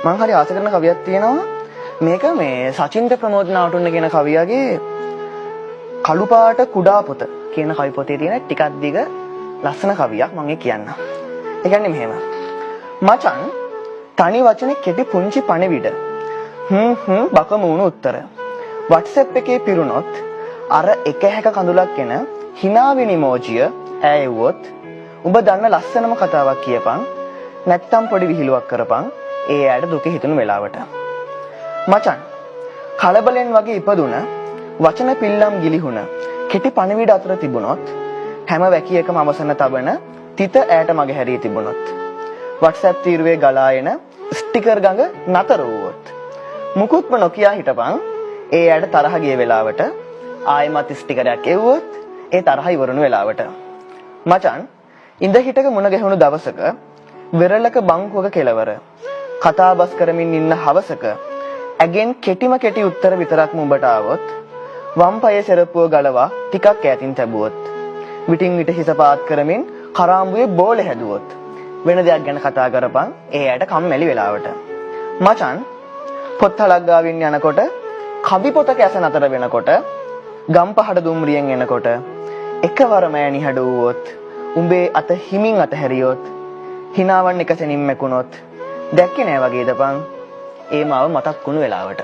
මම හරි ආස කරන කවියක් තියෙනවා. මේක මේ සචින්ද්‍ර ප්‍රමෝද් නාටුන්න කියන කවියාගේ කළු පාට කුඩා පොත කියන කවි පොතේ තියෙන ටිකක් දිග ලස්සන කවියක් මම කියන්නම්. ඒ කියන්නේ මෙහෙම. මචං තනි වචනේ කෙටි පුංචි පණිවිඩ. බක මූණු උත්තර. WhatsApp එකේ පිරුණොත් අර එක හැක කඳුලක් එන hina වෙන ඉමෝජිය ඈවුවොත් උඹ දන්න ලස්සනම කතාවක් කියපන්. නැත්තම් පොඩි විහිළුවක් කරපන්. ඒ ඇයට දුක හිතුණු වෙලාවට. මචං කලබලෙන් වගේ ඉපදුන වචන පිල්ලම් ගිලිහුණ කෙටි පණිවිඩ අතර තිබුණොත් හැම වැකියකම අවසන තබන තිත ඈට මගේ හැරී තිබුණොත් WhatsApp තීරුවේ ගලා එන ස්ටිකර් ගඟ නතර වුවොත් මුකුත්ම නොකියා හිටපන්. ඒ ඇයට තරහ ගිය වෙලාවට ආයෙමත් ස්ටිකරයක් එව්වොත් ඒ තරහ ඉවරුණු වෙලාවට. මචං ඉඳ හිටක මුණ ගැහුණු දවසක වෙරළක බංකුවක කෙලවර කතා බස් කරමින් ඉන්න හවසක ඇගෙන් කෙටිම කෙටි උත්තර විතරක්ම උඹට ආවොත් වම් පායේ සෙරප්පුව ගලවා ටිකක් ඈතින් තැබුවොත් විටින් විට හිස පාත් කරමින් කරාම්බුවේ බෝලේ හැදුවොත් වෙන දෙයක් ගැන කතා කරපන්. ඒ ඇයට කම්මැලි වෙලාවට. මචං පොත් හලක් ගාවින් යනකොට කවි පොතක ඇස නතර වෙනකොට ගම්පහඩ දුම්රියෙන් එනකොට එකවරම ඈනි හැඩුවොත් උඹේ අත හිමින් අතහැරියොත් හිනාවන් එක සෙනින් මැකුණොත් දැක්කේ නෑ වගේද පන් ඒ මාව මතක් වුණු වෙලාවට.